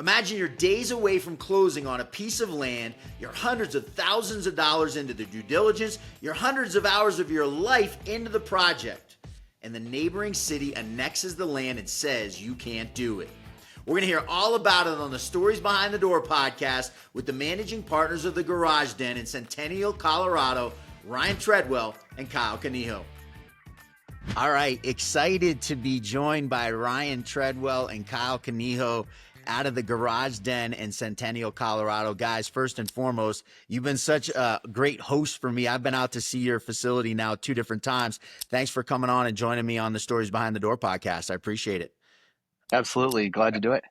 Imagine you're days away from closing on a piece of land, you're hundreds of thousands of dollars into the due diligence, you're hundreds of hours of your life into the project, and the neighboring city annexes the land and says you can't do it. We're going to hear all about it on the Stories Behind the Door podcast with the managing partners of the Garage Den in Centennial, Colorado, Ryan Treadwell and Kyle Kaniho. All right, excited to be joined by Ryan Treadwell and Kyle Kaniho out of the Garage Den in Centennial, Colorado. Guys, first and foremost, you've been such a great host for me. I've been out to see your facility now 2 different times. Thanks for coming on and joining me on the Stories Behind the Door podcast. I appreciate it. Absolutely. Glad to do it.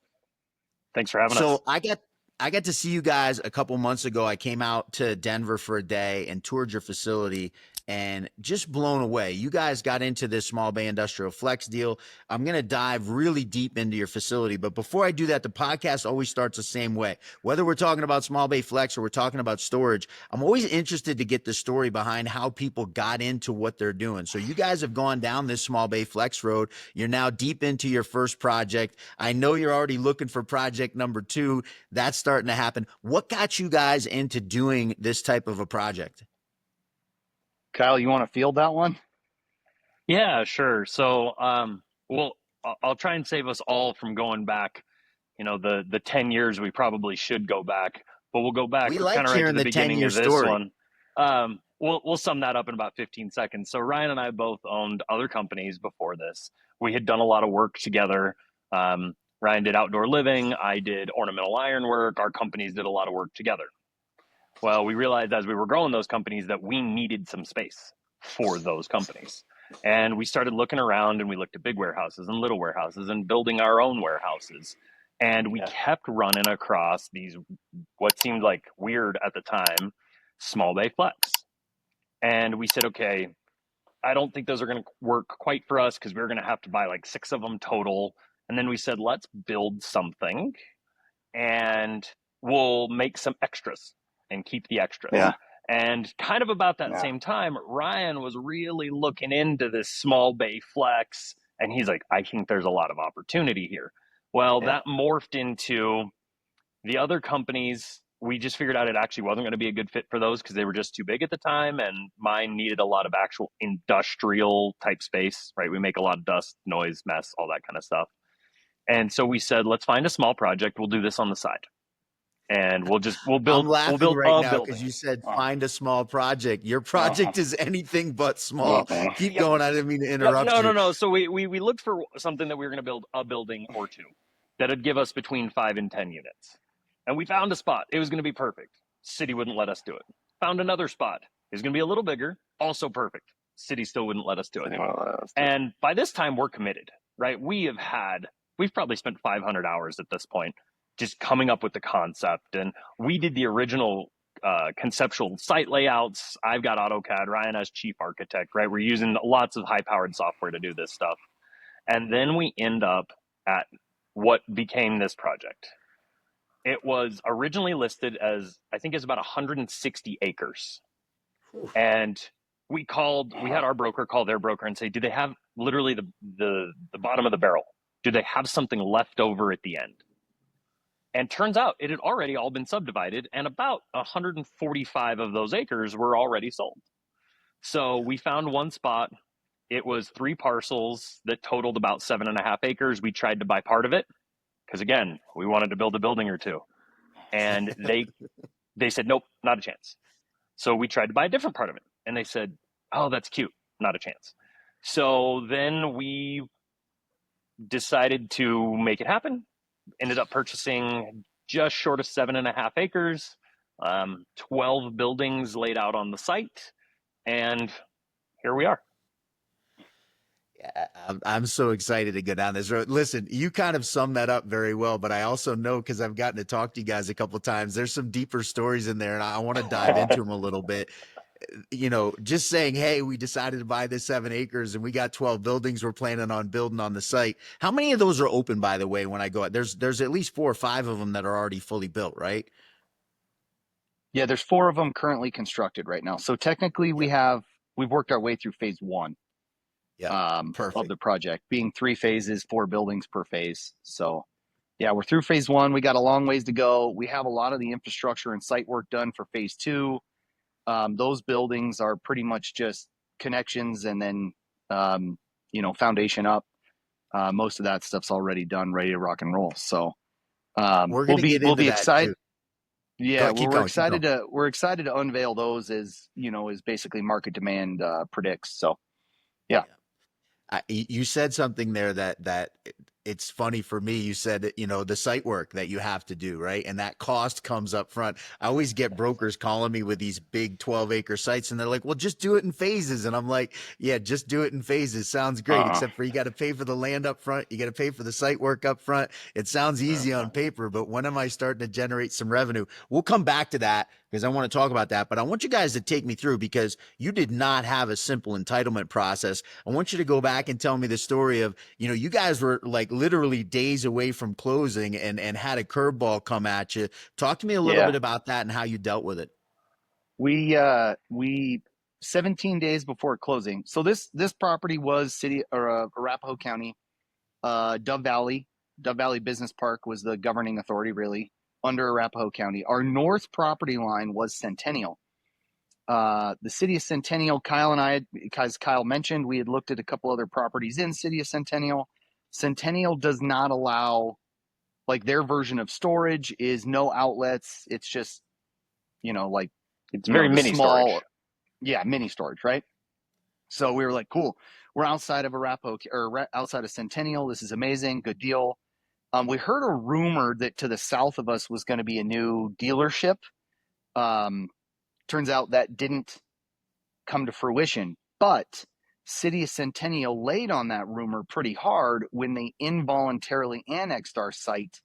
Thanks for having us. So I got to see you guys a couple months ago. I came out to Denver for a day and toured your facility and just blown away. You guys got into this small bay industrial flex deal. I'm going to dive really deep into your facility. But before I do that, the podcast always starts the same way. Whether we're talking about small bay flex or we're talking about storage, I'm always interested to get the story behind how people got into what they're doing. So you guys have gone down this small bay flex road. You're now deep into your first project. I know you're already looking for project number 2. That's starting to happen. What got you guys into doing this type of a project? Kyle, you want to field that one? Yeah, sure. So, I'll try and save us all from going back, the 10 years we probably should go back, but we'll go back kind of right to the beginning of this story. one. We'll sum that up in about 15 seconds. So Ryan and I both owned other companies before this. We had done a lot of work together. Ryan did outdoor living. I did ornamental ironwork. Our companies did a lot of work together. Well, we realized as we were growing those companies that we needed some space for those companies. And we started looking around and we looked at big warehouses and little warehouses and building our own warehouses. And we kept running across these, what seemed like weird at the time, small bay flex. And we said, okay, I don't think those are going to work quite for us because we're going to have to buy like 6 of them total. And then we said, let's build something and we'll make some extras and keep the extras. Yeah. And kind of about that same time, Ryan was really looking into this small bay flex. And he's like, I think there's a lot of opportunity here. Well, that morphed into the other companies. We just figured out it actually wasn't going to be a good fit for those because they were just too big at the time. And mine needed a lot of actual industrial type space, right? We make a lot of dust, noise, mess, all that kind of stuff. And so we said, let's find a small project. We'll do this on the side. And we'll build. I'm laughing we'll build right now because you said find a small project. Your project is anything but small. Keep going. I didn't mean to interrupt you. No. So we looked for something that we were going to build a building or 2 that'd give us between 5 and 10 units. And we found a spot. It was going to be perfect. City wouldn't let us do it. Found another spot. It was going to be a little bigger, also perfect. City still wouldn't let us do it. And by this time we're committed, right? We've probably spent 500 hours at this point just coming up with the concept. And we did the original conceptual site layouts. I've got AutoCAD, Ryan as chief architect, right? We're using lots of high-powered software to do this stuff. And then we end up at what became this project. It was originally listed as, I think it's about 160 acres. And we had our broker call their broker and say, do they have literally the bottom of the barrel? Do they have something left over at the end? And turns out it had already all been subdivided and about 145 of those acres were already sold. So we found one spot. It was 3 parcels that totaled about 7.5 acres. We tried to buy part of it because, again, we wanted to build a building or 2. And they said, nope, not a chance. So we tried to buy a different part of it. And they said, oh, that's cute, not a chance. So then we decided to make it happen. Ended up purchasing just short of 7.5 acres, 12 buildings laid out on the site, and here we are. Yeah, I'm so excited to go down this road. Listen, you kind of summed that up very well, but I also know because I've gotten to talk to you guys a couple of times, there's some deeper stories in there, and I want to dive into them a little bit. Just saying, hey, we decided to buy this 7 acres and we got 12 buildings we're planning on building on the site. How many of those are open, by the way, when I go out? There's at least 4 or 5 of them that are already fully built, right? Yeah, there's 4 of them currently constructed right now. So technically we've worked our way through phase 1 of the project, being 3 phases, 4 buildings per phase. So Yeah, we're through phase one. We got a long ways to go. We have a lot of the infrastructure and site work done for phase two. Those buildings are pretty much just connections and then, foundation up. Most of that stuff's already done, ready to rock and roll. So We're we'll gonna be get into that excited. too. Yeah, Keep we're going, keep excited going. to unveil those as as basically market demand predicts. So yeah, You said something there that it's funny for me. You said, the site work that you have to do, right? And that cost comes up front. I always get brokers calling me with these big 12-acre sites, and they're like, well, just do it in phases. And I'm like, yeah, just do it in phases. Sounds great, uh-uh. except for you got to pay for the land up front. You got to pay for the site work up front. It sounds easy on paper, but when am I starting to generate some revenue? We'll come back to that because I want to talk about that. But I want you guys to take me through, because you did not have a simple entitlement process. I want you to go back and tell me the story of, you guys were like literally days away from closing and had a curveball come at you. Talk to me a little Yeah. bit about that and how you dealt with it. We 17 days before closing. So this property was city or Arapahoe County, Dove Valley. Dove Valley Business Park was the governing authority, really, under Arapahoe County. Our north property line was Centennial. The city of Centennial, Kyle and I, because Kyle mentioned, we had looked at a couple other properties in city of Centennial. Centennial does not allow, like, their version of storage is no outlets. It's just, like, It's very the mini storage. small, yeah, mini storage, right? So we were like, cool. We're outside of Arapahoe or outside of Centennial. This is amazing. Good deal. We heard a rumor that to the south of us was going to be a new dealership. Um, Turns out that didn't come to fruition, but City of Centennial laid on that rumor pretty hard when they involuntarily annexed our site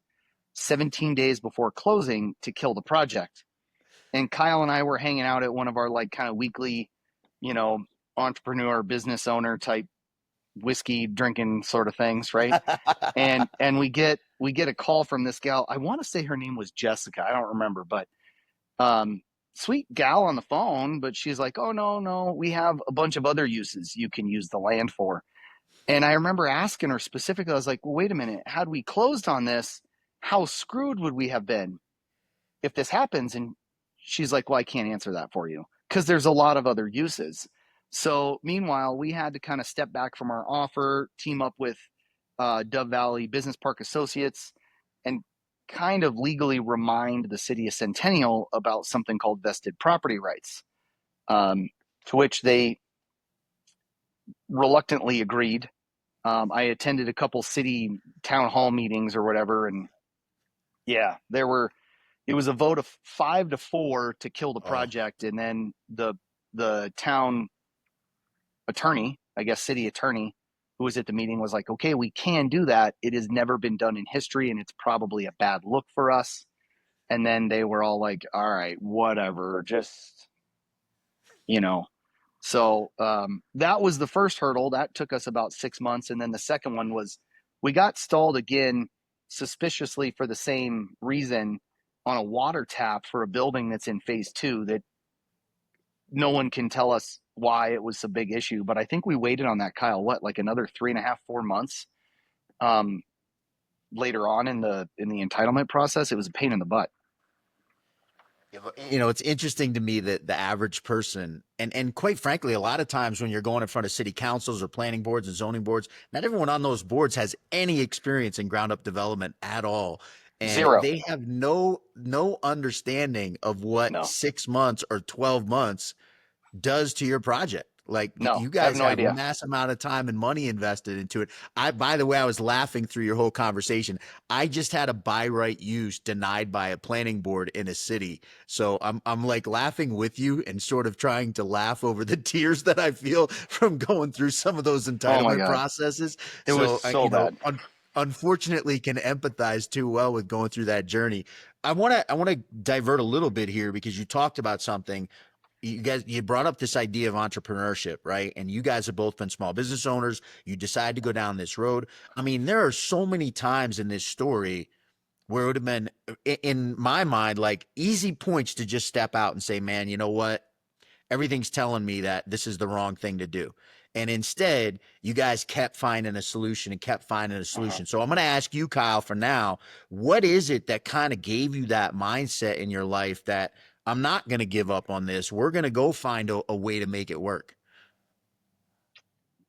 17 days before closing to kill the project. And Kyle and I were hanging out at one of our like kind of weekly, you know, entrepreneur business owner type whiskey drinking sort of things, right? And we get a call from this gal. I want to say her name was Jessica. I don't remember, but um sweet gal on the phone, but she's like, oh no, we have a bunch of other uses you can use the land for. And I remember asking her specifically, I was like, well, wait a minute, had we closed on this, how screwed would we have been if this happens? And she's like, well, I can't answer that for you because there's a lot of other uses. So meanwhile, we had to kind of step back from our offer, team up with Dove Valley Business Park Associates, and kind of legally remind the city of Centennial about something called vested property rights, to which they reluctantly agreed. I attended a couple city town hall meetings or whatever, and yeah, it was a vote of 5-4 to kill the Oh, project, and then the town attorney, I guess city attorney, who was at the meeting was like, okay, we can do that. It has never been done in history, and it's probably a bad look for us. And then they were all like, all right, whatever, just, you know. So that was the first hurdle. That took us about 6 months. And then the second one was we got stalled again, suspiciously for the same reason, on a water tap for a building that's in phase two that no one can tell us why it was a big issue. But I think we waited on that, Kyle, what, like another 3.5, 4 months um, later on in the entitlement process. It was a pain in the butt. it's interesting to me that the average person, and quite frankly, a lot of times when you're going in front of city councils or planning boards and zoning boards, not everyone on those boards has any experience in ground up development at all. And Zero. they have no understanding of what No, 6 months or 12 months does to your project. Like no, you I have guys no have idea. mass amount of time and money invested into it. By the way, I was laughing through your whole conversation. I just had a by right use denied by a planning board in a city. So I'm like laughing with you and sort of trying to laugh over the tears that I feel from going through some of those Oh my entitlement God. processes. It was So, so bad. unfortunately can empathize too well with going through that journey. I want to divert a little bit here because you talked about something. You brought up this idea of entrepreneurship, right? And you guys have both been small business owners. You decide to go down this road. I mean, there are so many times in this story where it would have been, in my mind, like easy points to just step out and say, man, you know what? Everything's telling me that this is the wrong thing to do. And instead, you guys kept finding a solution and kept finding a solution. So I'm going to ask you, Kyle, for now, what is it that kind of gave you that mindset in your life that I'm not going to give up on this? We're going to go find a way to make it work.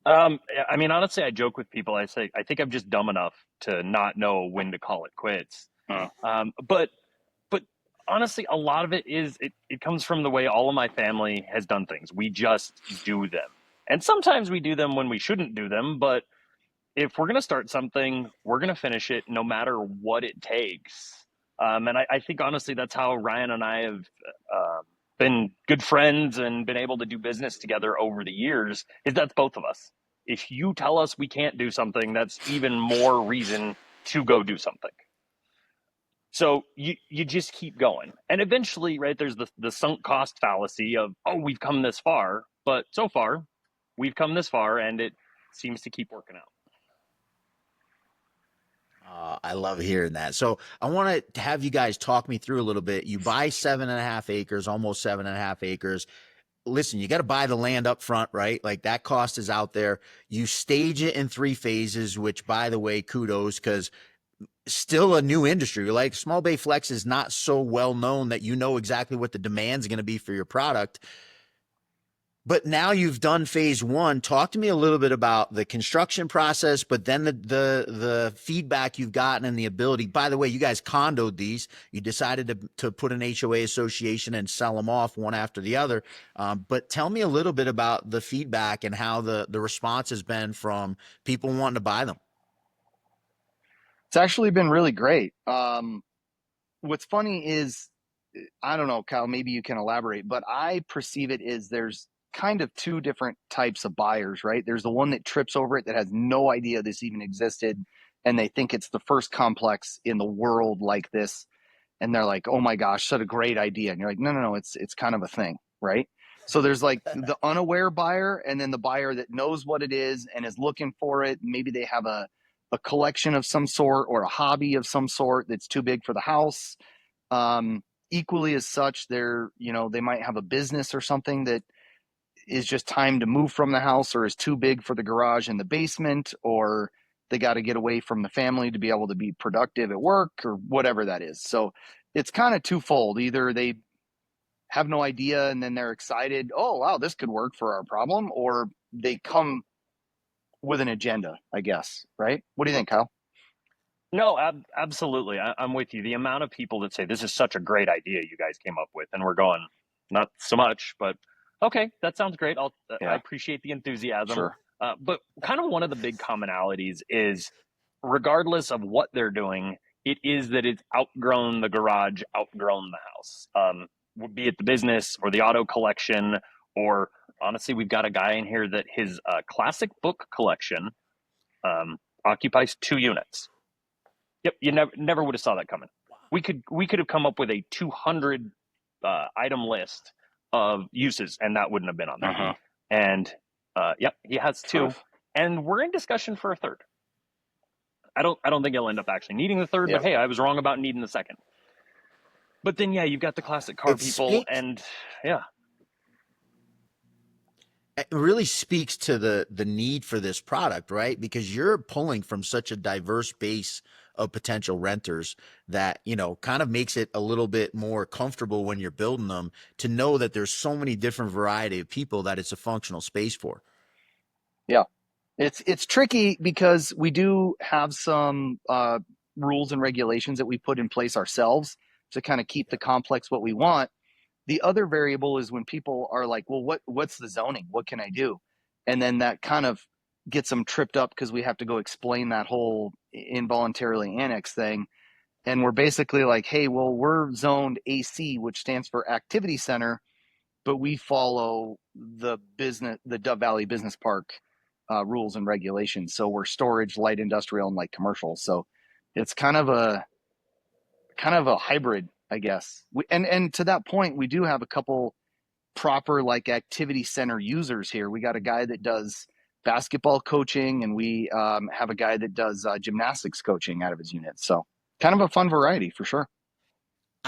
I mean, honestly, I joke with people. I say, I think I'm just dumb enough to not know when to call it quits. But honestly, a lot of it comes from the way all of my family has done things. We just do them. And sometimes we do them when we shouldn't do them, but if we're going to start something, we're going to finish it no matter what it takes. And I think honestly, that's how Ryan and I have been good friends and been able to do business together over the years, is that's both of us. If you tell us we can't do something, that's even more reason to go do something. So you just keep going. And eventually, right, there's the sunk cost fallacy of, oh, we've come this far, but so far we've come this far and it seems to keep working out. I love hearing that. So I want to have you guys talk me through a little bit. You buy 7.5 acres, almost 7.5 acres. Listen, you got to buy the land up front, right? Like that cost is out there. You stage it in 3 phases, which by the way, kudos, because still a new industry. Like small bay flex is not so well known that you know exactly what the demand is going to be for your product. But now you've done phase 1. Talk to me a little bit about the construction process, but then the feedback you've gotten and the ability. By the way, you guys condoed these. You decided to put an HOA association and sell them off one after the other. But tell me a little bit about the feedback and how the response has been from people wanting to buy them. It's actually been really great. What's funny is, I don't know, Kyle, maybe you can elaborate, but I perceive it as there's kind of 2 different types of buyers, right? There's the one that trips over it that has no idea this even existed, and they think it's the first complex in the world like this, and they're like, oh my gosh, such a great idea. And you're like, no, it's kind of a thing, right? So there's like the unaware buyer, and then the buyer that knows what it is and is looking for it. Maybe they have a collection of some sort or a hobby of some sort that's too big for the house. Equally as such, they might have a business or something that is just time to move from the house or is too big for the garage in the basement, or they got to get away from the family to be able to be productive at work or whatever that is. So it's kind of twofold. Either they have no idea and then they're excited, oh, wow, this could work for our problem, or they come with an agenda, I guess, right? What do you think, Kyle? No, absolutely. I'm with you. The amount of people that say, this is such a great idea you guys came up with, and we're going, not so much, but okay, that sounds great. I appreciate the enthusiasm. Sure. But kind of one of the big commonalities is, regardless of what they're doing, it is that it's outgrown the garage, outgrown the house. Be it the business or the auto collection, or honestly, we've got a guy in here that his classic book collection occupies 2 units. Yep, you never would have saw that coming. We could have come up with a 200 item list of uses, and that wouldn't have been on there. And yep, he has 2, and we're in discussion for a 3rd. I don't think he'll end up actually needing the 3rd, but hey, I was wrong about needing the 2nd. But then you've got the classic car people, and yeah. It really speaks to the need for this product, right? Because you're pulling from such a diverse base of potential renters that, kind of makes it a little bit more comfortable when you're building them to know that there's so many different variety of people that it's a functional space for. Yeah. It's tricky because we do have some rules and regulations that we put in place ourselves to kind of keep the complex what we want. The other variable is when people are like, well, what's the zoning? What can I do? And then that kind of gets them tripped up because we have to go explain that whole involuntarily annex thing. And we're basically like, hey, well, we're zoned AC, which stands for activity center, but we follow the Dove Valley Business Park rules and regulations. So we're storage, light industrial, and light commercial. So it's kind of a hybrid, I guess. And to that point, we do have a couple proper like activity center users here. We got a guy that does basketball coaching, and we have a guy that does gymnastics coaching out of his unit. So kind of a fun variety for sure.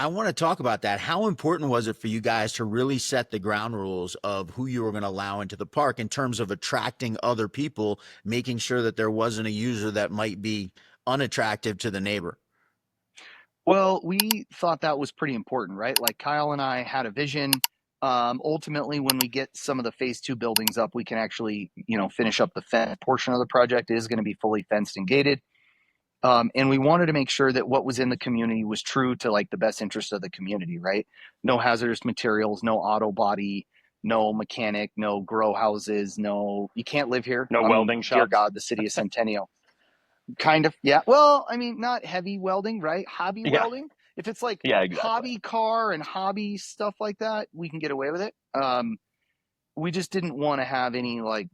I want to talk about that. How important was it for you guys to really set the ground rules of who you were going to allow into the park in terms of attracting other people, making sure that there wasn't a user that might be unattractive to the neighbor? Well, we thought that was pretty important, right? Like Kyle and I had a vision. Ultimately, when we get some of the phase 2 buildings up, we can actually, finish up the portion of the project. It is going to be fully fenced and gated. And we wanted to make sure that what was in the community was true to like the best interest of the community, right? No hazardous materials, no auto body, no mechanic, no grow houses, no, you can't live here. No welding Dear shops. God, the city of Centennial. Kind of, yeah. Well, I mean, not heavy welding, right? Hobby Yeah. welding. If it's like Yeah, exactly. hobby car and hobby stuff like that, we can get away with it. We just didn't want to have any like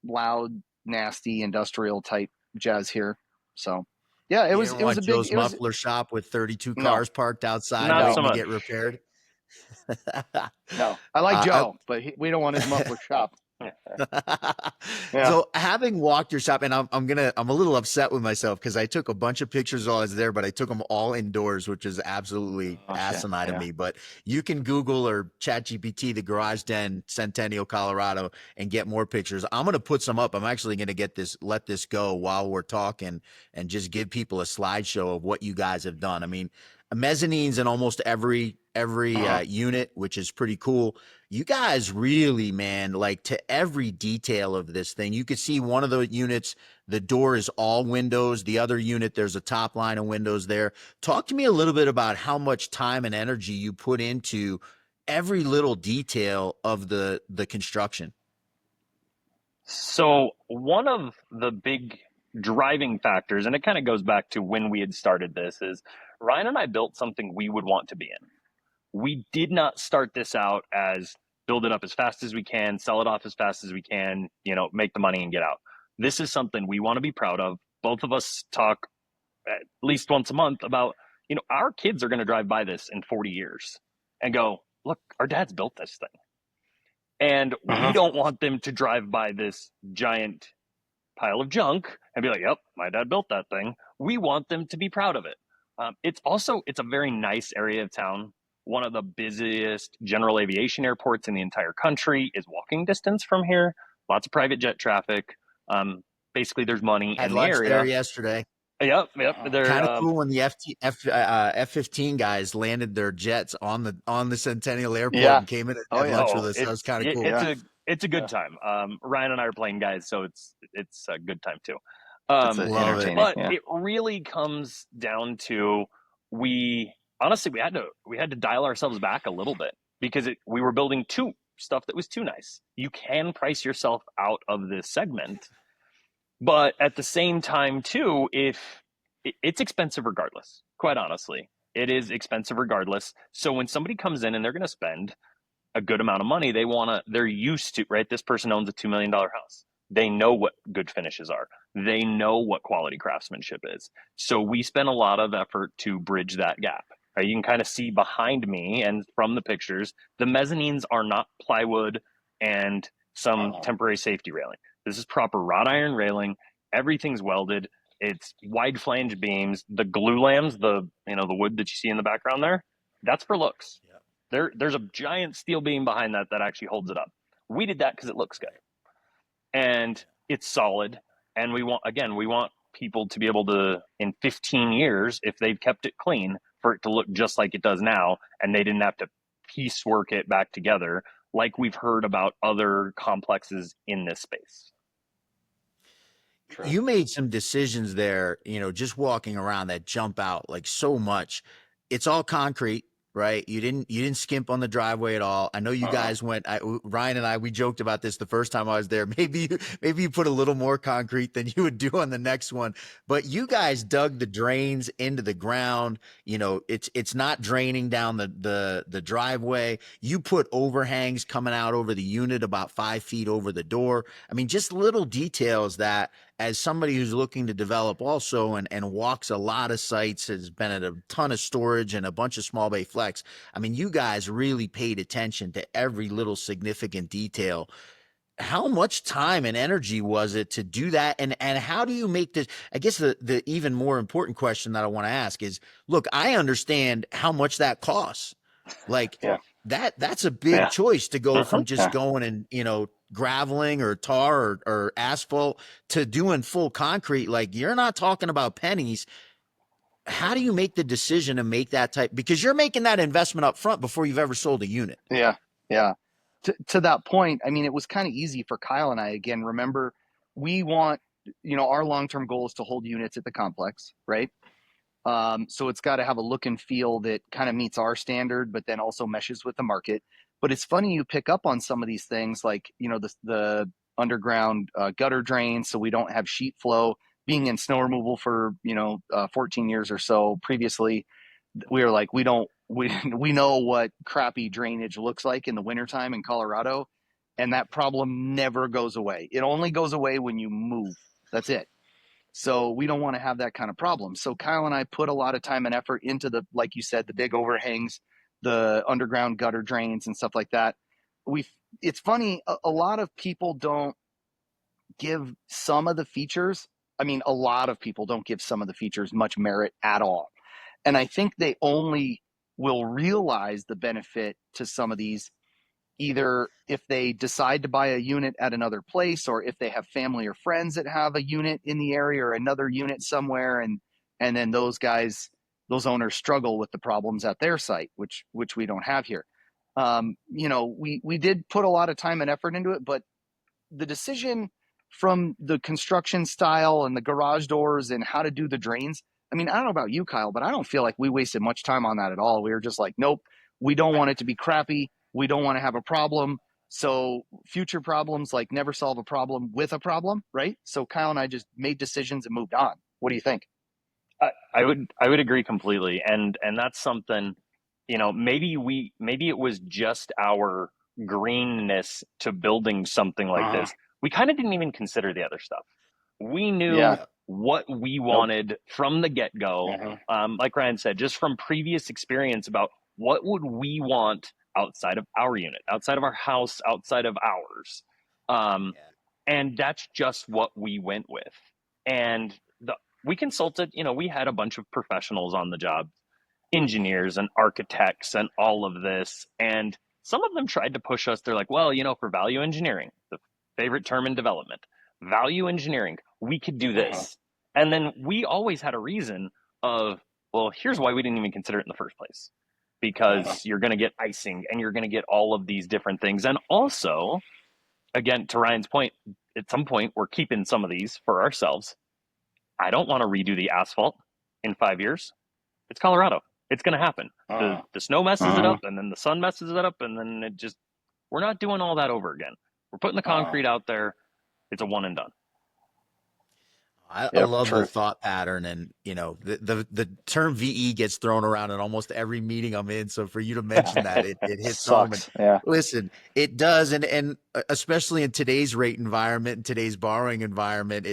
loud, nasty, industrial type jazz here. So, yeah, You didn't it was want a big, Joe's muffler shop with 32 no, cars parked outside Not waiting so to much. get repaired. no. I like Uh, Joe, but we don't want his muffler shop. Yeah. So having walked your shop, and I'm a little upset with myself because I took a bunch of pictures while I was there, but I took them all indoors, which is absolutely Oh, shit. asinine Yeah. to me. But you can Google or ChatGPT the Garage Den, Centennial, Colorado, and get more pictures. I'm gonna put some up. I'm actually gonna let this go while we're talking and just give people a slideshow of what you guys have done. I mean, mezzanines in almost every unit, which is pretty cool. You guys really, man, like to every detail of this thing. You could see one of the units, the door is all windows. The other unit, there's a top line of windows there. Talk to me a little bit about how much time and energy you put into every little detail of the construction. So one of the big driving factors, and it kind of goes back to when we had started this, is Ryan and I built something we would want to be in. We did not start this out as build it up as fast as we can, sell it off as fast as we can, make the money and get out. This is something we want to be proud of. Both of us talk at least once a month about, our kids are going to drive by this in 40 years and go, look, our dad's built this thing. And we don't want them to drive by this giant pile of junk and be like, yep, my dad built that thing. We want them to be proud of it. It's a very nice area of town. One of the busiest general aviation airports in the entire country is walking distance from here. Lots of private jet traffic. Basically, there's money Had in the lunch area. there yesterday. Yep. They're Kind of cool when the F-15 guys landed their jets on the Centennial Airport and came in and had lunch with us. That was kind of cool. It's a good time. Ryan and I are playing guys, so it's a good time too. It's entertaining. But it really comes down to we had to dial ourselves back a little bit because we were building stuff that was too nice. You can price yourself out of this segment, but at the same time too, if it's expensive regardless, quite honestly, it is expensive regardless. So when somebody comes in and they're going to spend a good amount of money, they're used to, right? This person owns a $2 million house. They know what good finishes are. They know what quality craftsmanship is. So we spent a lot of effort to bridge that gap. Right? You can kind of see behind me and from the pictures, the mezzanines are not plywood and some temporary safety railing. This is proper wrought iron railing. Everything's welded. It's wide flange beams. The glue lams, the wood that you see in the background there, that's for looks. Yeah. There's a giant steel beam behind that actually holds it up. We did that because it looks good. And it's solid. And we want people to be able to, in 15 years, if they've kept it clean, for it to look just like it does now, and they didn't have to piecework it back together like we've heard about other complexes in this space. True. You made some decisions there, just walking around that jump out like so much. It's all concrete, right? You didn't skimp on the driveway at all. I know you guys went, Ryan and I, we joked about this the first time I was there. Maybe you put a little more concrete than you would do on the next one, but you guys dug the drains into the ground. It's not draining down the driveway. You put overhangs coming out over the unit about 5 feet over the door. I mean, just little details that, as somebody who's looking to develop also and walks a lot of sites, has been at a ton of storage and a bunch of small bay flex. I mean, you guys really paid attention to every little significant detail. how much time and energy was it to do that? And how do you make this? I guess the even more important question that I want to ask is, look, I understand how much that costs. Like Yeah. that's a big Yeah. choice to go from just Yeah. going and, graveling or tar or asphalt to doing full concrete. Like you're not talking about pennies. How do you make the decision to make that type? Because you're making that investment up front before you've ever sold a unit. Yeah. Yeah. To that point, I mean, it was kind of easy for Kyle and I. Again, remember, we want, our long-term goal is to hold units at the complex, right? So it's got to have a look and feel that kind of meets our standard, but then also meshes with the market. But it's funny you pick up on some of these things, like the underground gutter drains, so we don't have sheet flow. Being in snow removal for 14 years or so previously, we were like, we know what crappy drainage looks like in the wintertime in Colorado, and that problem never goes away. It only goes away when you move. That's it. So we don't want to have that kind of problem. So Kyle and I put a lot of time and effort into like you said, the big overhangs, the underground gutter drains and stuff like that. It's funny, a lot of people don't give some of the features. I mean, a lot of people don't give some of the features much merit at all. And I think they only will realize the benefit to some of these either if they decide to buy a unit at another place, or if they have family or friends that have a unit in the area or another unit somewhere, and then those owners struggle with the problems at their site, which we don't have here. We did put a lot of time and effort into it, but the decision from the construction style and the garage doors and how to do the drains, I mean, I don't know about you, Kyle, but I don't feel like we wasted much time on that at all. We were just like, nope, we don't want it to be crappy. We don't want to have a problem. So future problems, like, never solve a problem with a problem, right? So Kyle and I just made decisions and moved on. What do you think? I would agree completely, and that's something, maybe it was just our greenness to building something like this. We kind of didn't even consider the other stuff. We knew Yeah. what we Nope. wanted from the get-go. Like Ryan said, just from previous experience about what would we want outside of our unit, outside of our house, outside of ours. And that's just what we went with. And we consulted, we had a bunch of professionals on the job, engineers and architects and all of this. And some of them tried to push us. They're like, well, for value engineering, the favorite term in development, value engineering, we could do this. And then we always had a reason of, well, here's why we didn't even consider it in the first place. Because you're going to get icing and you're going to get all of these different things. And also, again, to Ryan's point, at some point, we're keeping some of these for ourselves. I don't want to redo the asphalt in 5 years. It's Colorado. It's going to happen. The snow messes it up, and then the sun messes it up, and then we're not doing all that over again. We're putting the concrete out there. It's a one and done. I love the thought pattern, and the term VE gets thrown around in almost every meeting I'm in. So for you to mention that, it hits home. And listen, it does, and especially in today's rate environment, in today's borrowing environment,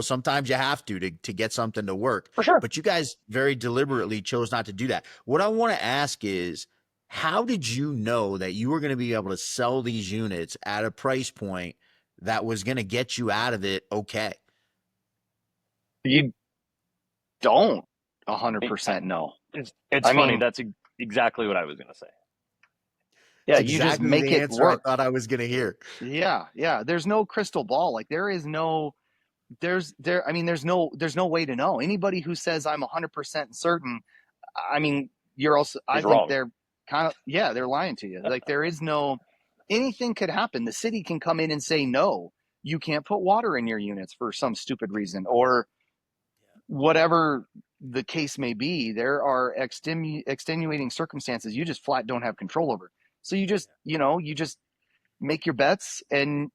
sometimes you have to get something to work. For sure. But you guys very deliberately chose not to do that. What I want to ask is, how did you know that you were going to be able to sell these units at a price point that was going to get you out of it okay? You don't 100% know. It's funny. That's exactly what I was going to say. Yeah, you just make it work. I thought I was going to hear. Yeah. There's no crystal ball. Like there's no way to know. Anybody who says I'm 100% certain, I mean, I think they're kind of, they're lying to you. Like anything could happen. The city can come in and say, no, you can't put water in your units for some stupid reason, or whatever the case may be. There are extenuating circumstances you just flat don't have control over. So you just make your bets. And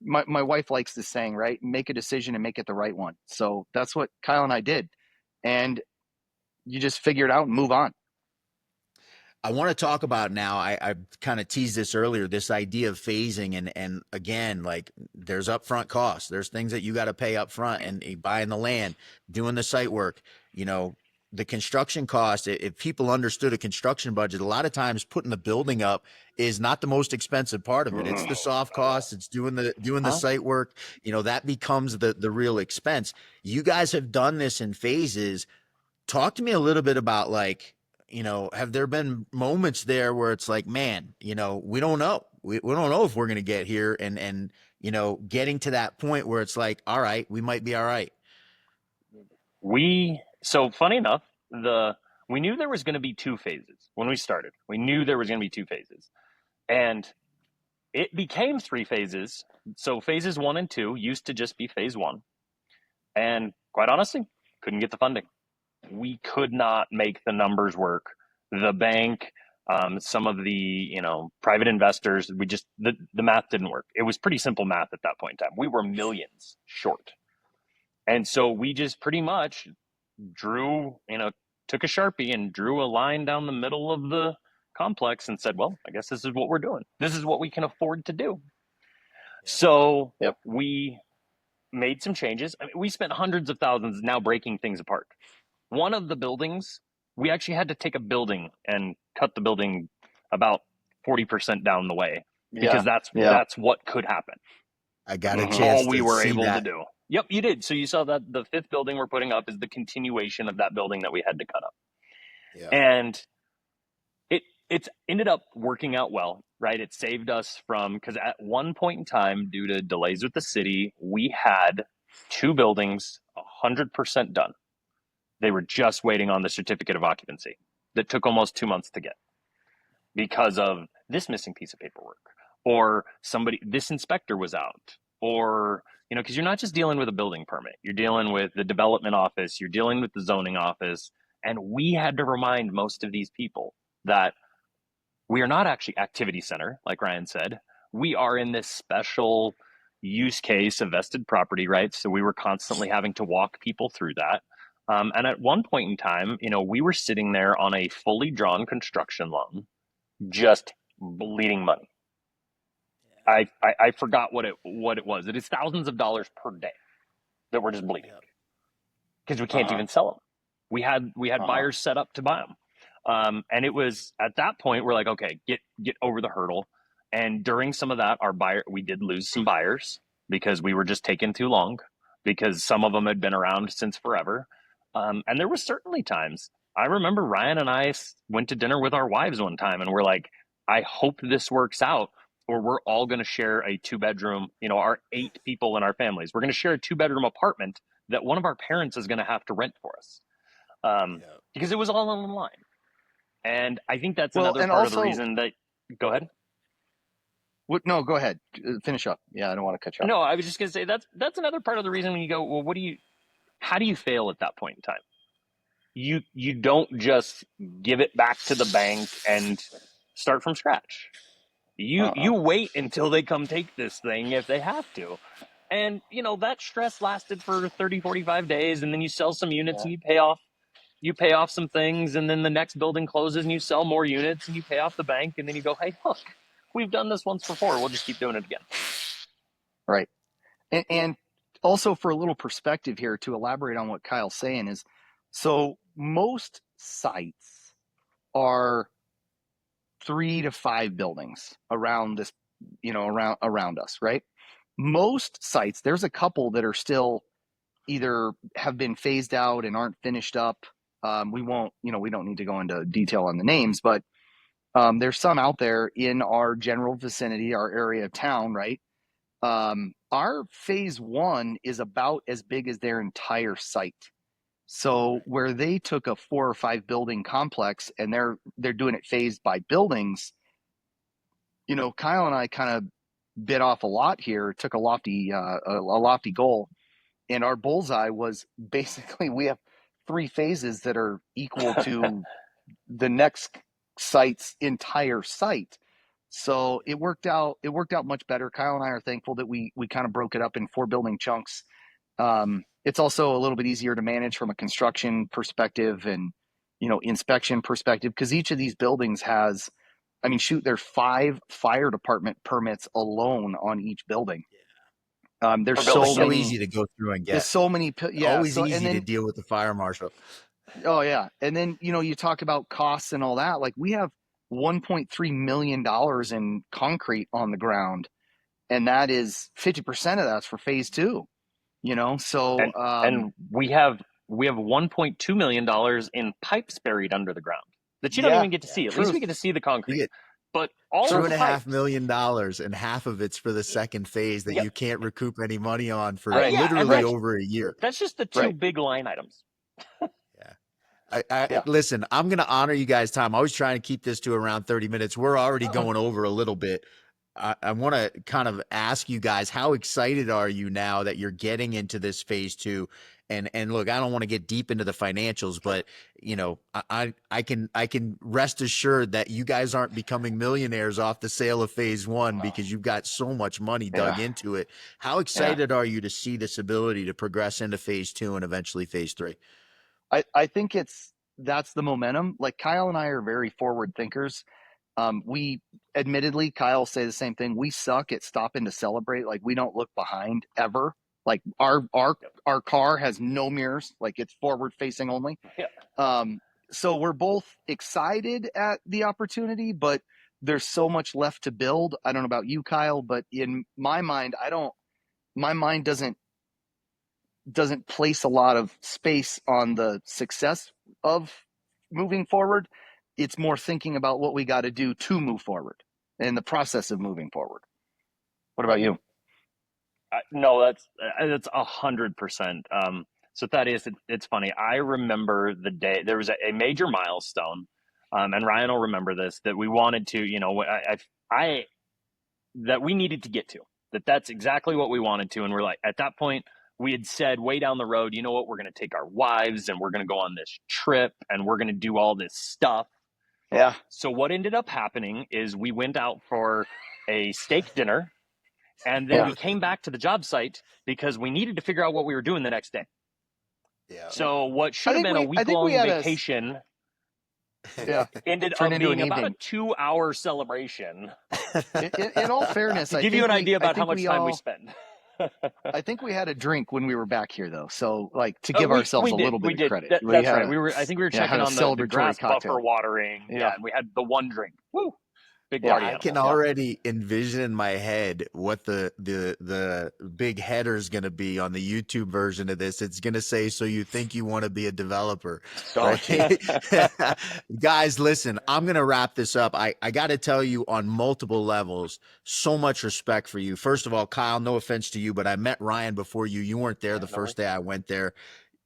my wife likes this saying, right? Make a decision and make it the right one. So that's what Kyle and I did. And you just figure it out and move on. I want to talk about now, I kind of teased this earlier, this idea of phasing, and again, like, there's upfront costs. There's things that you got to pay up front, and buying the land, doing the site work, the construction cost, if people understood a construction budget, a lot of times putting the building up is not the most expensive part of it. It's the soft costs. It's doing the site work. That becomes the real expense. You guys have done this in phases. Talk to me a little bit about, like, have there been moments there where it's like, man, we don't know. We don't know if we're going to get here, and getting to that point where it's like, all right, we might be all right. So funny enough, we knew there was going to be 2 phases when we started. We knew there was going to be 2 phases, and it became 3 phases. So phases 1 and 2 used to just be phase 1, and quite honestly, couldn't get the funding. We could not make the numbers work. The bank, some of the private investors, the math didn't work. It was pretty simple math at that point in time. We were millions short. And so we just pretty much took a Sharpie and drew a line down the middle of the complex and said, well, I guess this is what we're doing. This is what we can afford to do. So we made some changes. I mean, we spent hundreds of thousands now breaking things apart. One of the buildings, we actually had to take a building and cut the building about 40% down the way, because that's what could happen. I got a chance. All we were able that. to do. Yep, you did. So you saw that the 5th building we're putting up is the continuation of that building that we had to cut up. Yeah. And it's ended up working out well, right? It saved us because at one point in time, due to delays with the city, we had 2 buildings 100% done. They were just waiting on the certificate of occupancy that took almost 2 months to get because of this missing piece of paperwork, or this inspector was out, or because you're not just dealing with a building permit, you're dealing with the development office, you're dealing with the zoning office. And we had to remind most of these people that we are not actually activity center, like Ryan said. We are in this special use case of vested property rights. So we were constantly having to walk people through that. And at one point in time, we were sitting there on a fully drawn construction loan, just bleeding money. I forgot what it was. It is thousands of dollars per day that we're just bleeding because we can't even sell them. We had buyers set up to buy them, and it was at that point we're like, okay, get over the hurdle. And during some of that, we did lose some buyers because we were just taking too long, because some of them had been around since forever. And there was certainly times. I remember Ryan and I went to dinner with our wives one time, and we're like, I hope this works out, or we're all going to share a 2-bedroom, our 8 people in our families. We're going to share a 2-bedroom apartment that one of our parents is going to have to rent for us, because it was all on the line. And I think that's another part of the reason that. Go ahead. No, go ahead. Finish up. Yeah, I don't want to cut you off. No, I was just going to say that's another part of the reason when you go, well, how do you fail at that point in time? You don't just give it back to the bank and start from scratch. You wait until they come take this thing if they have to. And, that stress lasted for 30, 45 days, and then you sell some units and you pay off some things, and then the next building closes and you sell more units and you pay off the bank, and then you go, hey, look, we've done this once before. We'll just keep doing it again. Right. And also, for a little perspective here, to elaborate on what Kyle's saying is, so most sites are 3 to 5 buildings around this, around us, right? Most sites, there's a couple that are still either have been phased out and aren't finished up. We don't need to go into detail on the names, but there's some out there in our general vicinity, our area of town, right? Our phase 1 is about as big as their entire site. So where they took a 4 or 5 building complex and they're doing it phased by buildings, Kyle and I kind of bit off a lot here, took a lofty goal, and our bullseye was basically we have 3 phases that are equal to the next site's entire site. So it worked out much better. Kyle and I are thankful that we kind of broke it up in 4 building chunks. It's also a little bit easier to manage from a construction perspective and, inspection perspective, because each of these buildings has, there's 5 fire department permits alone on each building. There's so easy to go through and get. There's so many. Always easy to deal with the fire marshal. Oh yeah. And then, you talk about costs and all that. Like we have $1.3 million in concrete on the ground, and that is 50% of that's for phase 2, So, And we have $1.2 million in pipes buried under the ground that you don't yeah, even get to see. At truth. least we get to see the You concrete. get But all two of and the a half pipes, million dollars, and half of it's for the second phase that Yep. you can't recoup any money on for Right. Yeah, and literally that's- over a year. that's just the two Right. big line items. Yeah. Listen, I'm going to honor you guys' time. I was trying to keep this to around 30 minutes. We're already going over a little bit. I want to kind of ask you guys, how excited are you now that you're getting into this phase 2? And look, I don't want to get deep into the financials, but I can rest assured that you guys aren't becoming millionaires off the sale of phase 1 because you've got so much money dug into it. How excited are you to see this ability to progress into phase 2 and eventually phase 3? I think that's the momentum. Like Kyle and I are very forward thinkers. We admittedly, Kyle say the same thing. We suck at stopping to celebrate. Like we don't look behind ever. Like our car has no mirrors. Like it's forward facing only. Yeah. So we're both excited at the opportunity, but there's so much left to build. I don't know about you, Kyle, but in my mind, my mind doesn't place a lot of space on the success of moving forward. It's more thinking about what we got to do to move forward and the process of moving forward. What about you? No, that's 100%. So Thaddeus, it's funny. I remember the day there was a major milestone, and Ryan will remember this, that we wanted to, that we needed to get to. That's exactly what we wanted to, and we're like, at that point, we had said way down the road, you know what, we're going to take our wives and we're going to go on this trip and we're going to do all this stuff. Yeah. So what ended up happening is we went out for a steak dinner, and then we came back to the job site because we needed to figure out what we were doing the next day. Yeah. So what should have been a week-long vacation ended up being about a 2-hour celebration. In all fairness, to give you an idea about how much time we spend. I think we had a drink when we were back here, though. So, like, to give ourselves a little bit of credit. That's right. I think we were checking on the grass cocktail. buffer watering. Yeah, and we had the one drink. Woo! Big party I animal. can already envision in my head what the big header is going to be on the YouTube version of this. It's going to say, "So you think you want to be a developer?" Right? Guys, listen, I'm going to wrap this up. I got to tell you on multiple levels, so much respect for you. First of all, Kyle, no offense to you, but I met Ryan before you. You weren't there the first day I went there.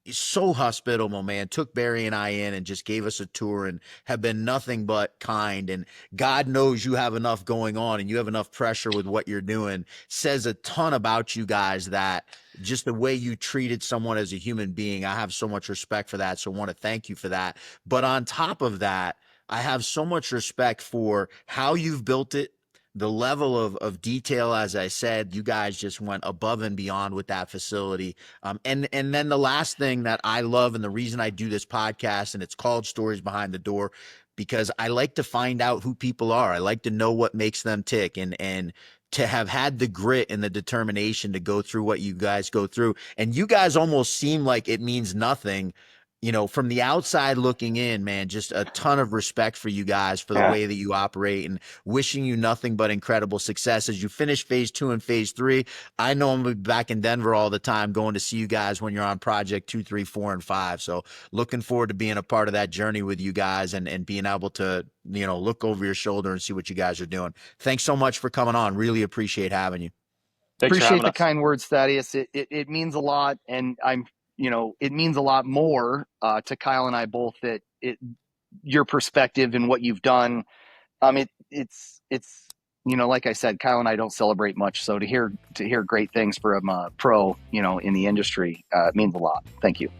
He's so hospitable, man. Took Barry and I in and just gave us a tour and have been nothing but kind. And God knows you have enough going on and you have enough pressure with what you're doing. Says a ton about you guys, that just the way you treated someone as a human being. I have so much respect for that. So I want to thank you for that. But on top of that, I have so much respect for how you've built it. The level of detail, as I said, you guys just went above and beyond with that facility. And then the last thing that I love, and the reason I do this podcast, and it's called Stories Behind the Door, because I like to find out who people are. I like to know what makes them tick, and to have had the grit and the determination to go through what you guys go through. And you guys almost seem like it means nothing. From the outside looking in, man, just a ton of respect for you guys for the way that you operate, and wishing you nothing but incredible success as you finish phase 2 and phase 3. I know I'm back in Denver all the time going to see you guys when you're on project 2, 3, 4, and 5. So looking forward to being a part of that journey with you guys and being able to, look over your shoulder and see what you guys are doing. Thanks so much for coming on. Really appreciate having you. Appreciate the kind words, Thaddeus. It means a lot. And it means a lot more to Kyle and I both that your perspective and what you've done. It's like I said, Kyle and I don't celebrate much. So to hear great things from a pro, in the industry, it means a lot. Thank you.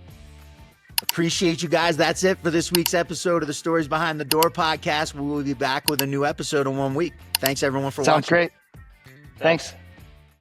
Appreciate you guys. That's it for this week's episode of the Stories Behind the Door podcast. We will be back with a new episode in 1 week. Thanks everyone for watching. Sounds great. Thanks.